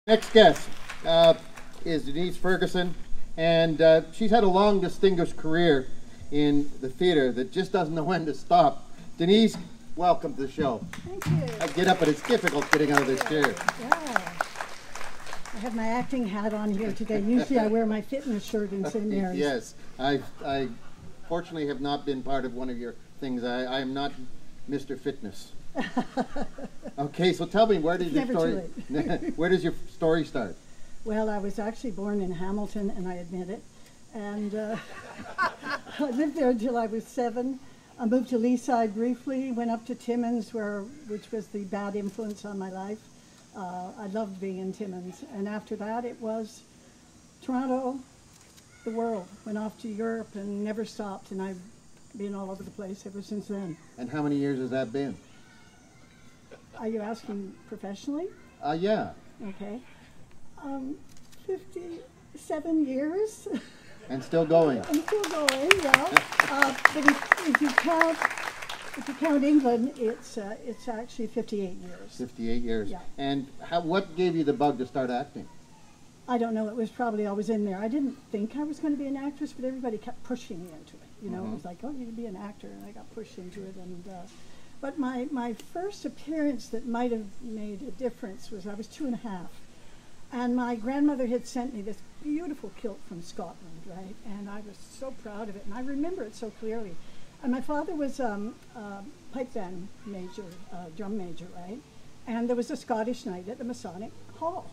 Next guest is Denise Fergusson, and she's had a long, distinguished career in the theater that just doesn't know when to stop. Denise, welcome to the show. Thank you. I get up, but it's difficult getting out of this chair. Yeah. I have my acting hat on here today. Usually I wear my fitness shirt in St. Mary's. Yes, I fortunately have not been part of one of your things. I am not Mr. Fitness. Okay, so tell me, where does your story start? Well, I was actually born in Hamilton, and I admit it. And I lived there until I was 7. I moved to Leaside briefly, went up to Timmins, which was the bad influence on my life. I loved being in Timmins. And after that, it was Toronto, the world. Went off to Europe and never stopped, and I've been all over the place ever since then. And how many years has that been? Are you asking professionally? Yeah. Okay. 57 years. And still going. I'm still going, yeah. But if you count England, it's actually 58 years. 58 years. Yeah. And what gave you the bug to start acting? I don't know. It was probably always in there. I didn't think I was going to be an actress, but everybody kept pushing me into it. You know, It was like, oh, you can be an actor, and I got pushed into it. And but my first appearance that might have made a difference was I was 2.5. And my grandmother had sent me this beautiful kilt from Scotland, right? And I was so proud of it, and I remember it so clearly. And my father was pipe band major, drum major, right? And there was a Scottish night at the Masonic Hall.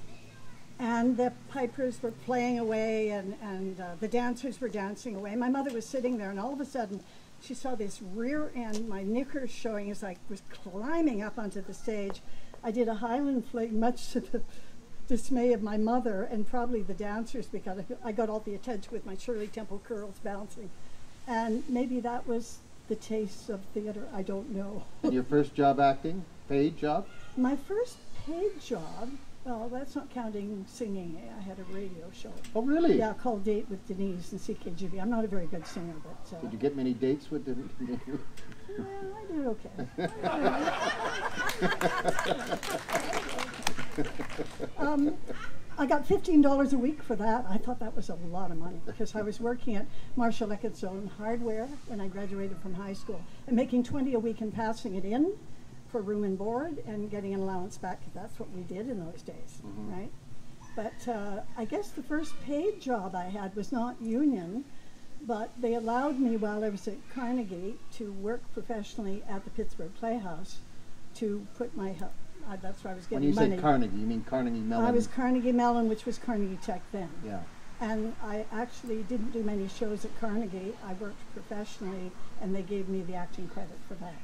And the pipers were playing away, and the dancers were dancing away. My mother was sitting there, and all of a sudden, she saw this rear end, my knickers showing as I was climbing up onto the stage. I did a Highland fling, much to the dismay of my mother and probably the dancers, because I got all the attention with my Shirley Temple curls bouncing. And maybe that was the taste of theater, I don't know. And your first job acting, paid job? My first paid job, well, that's not counting singing. I had a radio show. Oh, really? Yeah, called Date with Denise and CKGB. I'm not a very good singer, but... Did you get many dates with Denise? Well, I did okay. I got $15 a week for that. I thought that was a lot of money because I was working at Marshall Ecclestone Hardware when I graduated from high school and making $20 a week and passing it in for room and board and getting an allowance back, because that's what we did in those days, right? But I guess the first paid job I had was not union, but they allowed me while I was at Carnegie to work professionally at the Pittsburgh Playhouse to put my, that's where I was getting money. When you say Carnegie, you mean Carnegie Mellon? I was Carnegie Mellon, which was Carnegie Tech then. Yeah. And I actually didn't do many shows at Carnegie. I worked professionally, and they gave me the acting credit for that.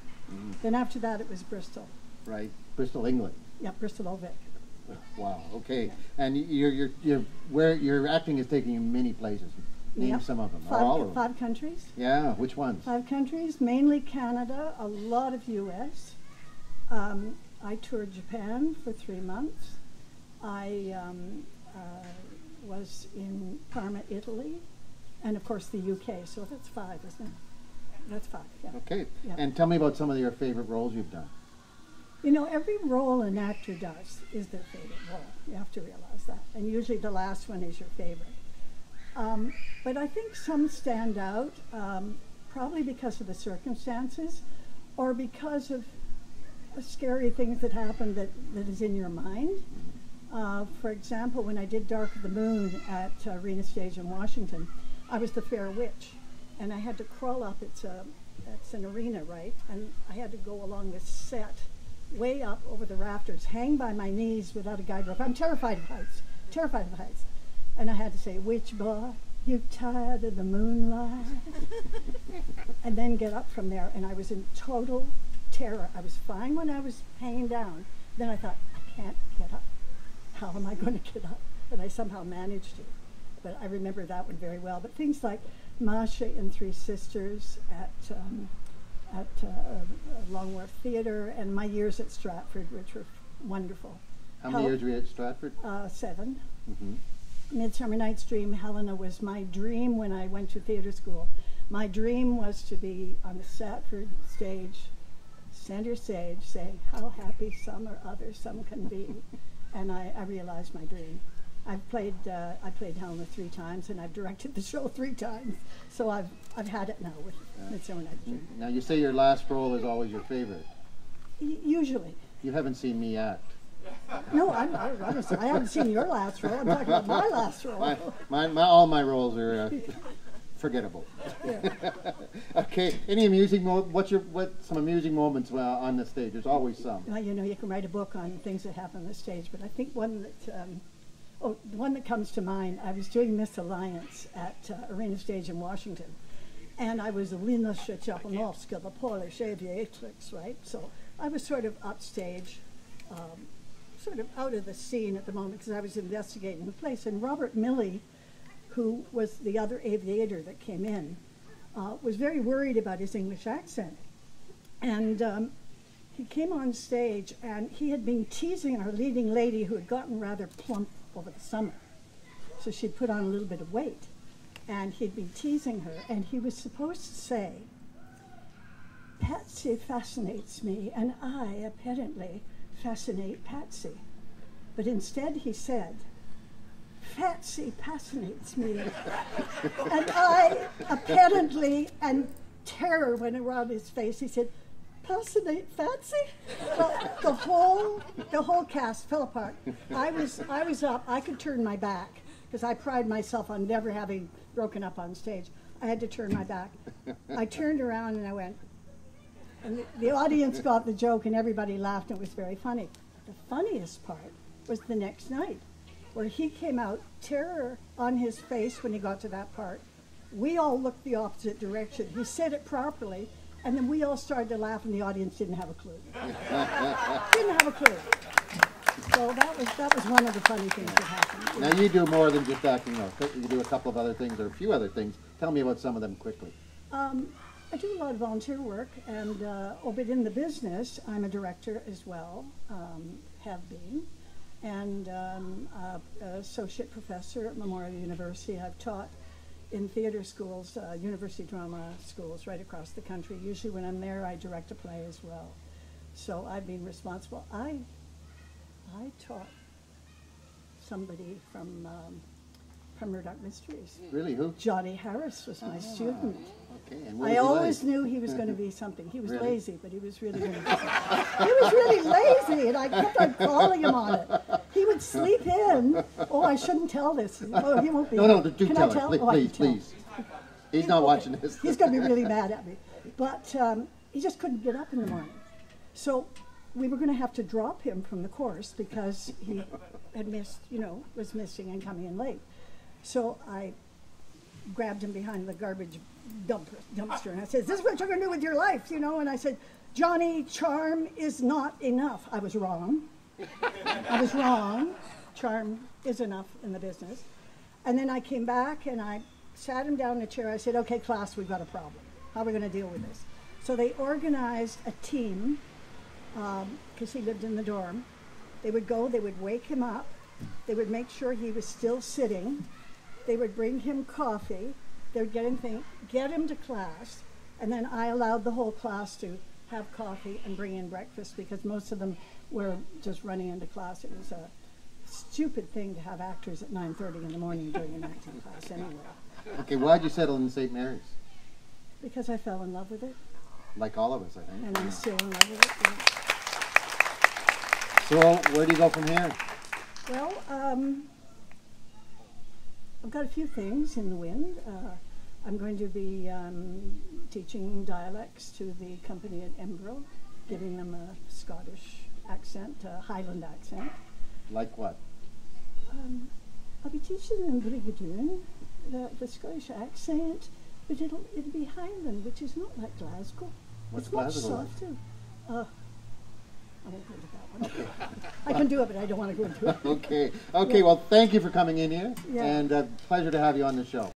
Then after that, it was Bristol. Right, Bristol, England. Yeah, Bristol Old Vic. Wow. Okay. Yeah. And your acting is taking you many places. Name some of them. All of them. 5 countries. Yeah. Which ones? 5 countries, mainly Canada, a lot of U.S. I toured Japan for 3 months. I was in Parma, Italy, and of course the UK. So that's 5, isn't it? That's 5, yeah. Okay. Yeah. And tell me about some of your favorite roles you've done. You know, every role an actor does is their favorite role. You have to realize that. And usually the last one is your favorite. But I think some stand out, probably because of the circumstances or because of scary things that happen that is in your mind. For example, when I did Dark of the Moon at Arena Stage in Washington, I was the Fair Witch. And I had to crawl up, it's an arena, right? And I had to go along this set, way up over the rafters, hang by my knees without a guide rope. I'm terrified of heights, And I had to say, "Witch boy, you tired of the moonlight?" And then get up from there, and I was in total terror. I was fine when I was hanging down. Then I thought, I can't get up. How am I going to get up? But I somehow managed to. But I remember that one very well. But things like Masha and 3 Sisters at Longworth Theatre, and my years at Stratford, which were wonderful. How many years were you at Stratford? 7. Midsummer Night's Dream, Helena, was my dream when I went to theatre school. My dream was to be on the Stratford stage, center stage, saying, "How happy some or other some can be." and I realized my dream. I played Helena 3 times, and I've directed the show 3 times. So I've had it now with Midsummer Night's Dream. Now you say your last role is always your favorite. Usually. You haven't seen me act. No, I haven't seen your last role. I'm talking about my last role. All my roles are forgettable. Yeah. Okay. Any amusing what's some amusing moments on the stage? There's always some. Well, you know, you can write a book on things that happen on the stage, but I think one that the one that comes to mind. I was doing Miss Alliance at Arena Stage in Washington, and I was Lina Szczepanowska, the Polish aviatrix, right? So I was sort of upstage. Sort of out of the scene at the moment because I was investigating the place. And Robert Milley, who was the other aviator that came in, was very worried about his English accent. And he came on stage and he had been teasing our leading lady who had gotten rather plump over the summer. So she'd put on a little bit of weight. And he'd been teasing her and he was supposed to say, "Patsy fascinates me and I apparently fascinate Patsy." But instead he said, "Patsy fascinates me." And I apparently, and terror went around his face, he said, "Fascinate Patsy?" Well, the whole cast fell apart. I was up, I could turn my back, because I pride myself on never having broken up on stage. I had to turn my back. I turned around and I went, and the audience got the joke and everybody laughed and it was very funny. The funniest part was the next night where he came out, terror on his face when he got to that part. We all looked the opposite direction. He said it properly and then we all started to laugh and the audience didn't have a clue. Didn't have a clue. So that was one of the funny things that happened. Now you do more than just acting though. You do a couple of other things or a few other things. Tell me about some of them quickly. I do a lot of volunteer work, and but in the business, I'm a director as well, have been, and associate professor at Memorial University. I've taught in theater schools, university drama schools right across the country. Usually when I'm there, I direct a play as well. So I've been responsible. I taught somebody from Murdoch Mysteries. Really, who? Johnny Harris was my student. Okay, and I always knew he was going to be something. He was Really? lazy, but he was really going to be something. He was really lazy, and I kept on calling him on it. He would sleep in. Oh, I shouldn't tell this. Oh, he won't be. No, do Can tell I tell? it. Oh, I can Please. tell. He's not watching this. He's going to be really mad at me. But he just couldn't get up in the morning. So we were going to have to drop him from the course because he had missed, was missing and coming in late. So I grabbed him behind the garbage dumpster and I said, "Is this what you're going to do with your life?" And I said, "Johnny, charm is not enough." I was wrong. I was wrong. Charm is enough in the business. And then I came back and I sat him down in a chair. I said, "Okay, class, we've got a problem. How are we going to deal with this?" So they organized a team because he lived in the dorm. They would go, they would wake him up, they would make sure he was still sitting, they would bring him coffee, they would get him to class, and then I allowed the whole class to have coffee and bring in breakfast because most of them were just running into class. It was a stupid thing to have actors at 9:30 in the morning doing an acting class anyway. Okay, why'd you settle in St. Mary's? Because I fell in love with it. Like all of us, I think. And I'm still in love with it. Yeah. So, where do you go from here? Well, I've got a few things in the wind. I'm going to be teaching dialects to the company at Embro, giving them a Scottish accent, a Highland accent. Like what? I'll be teaching them Brigadoon, the Scottish accent, but it'll be Highland, which is not like Glasgow. What's it's much Glasgow like? softer. I won't go into that one. Okay. I can do it, but I don't want to go into it. Okay. Well, thank you for coming in here, Yeah. and pleasure to have you on the show.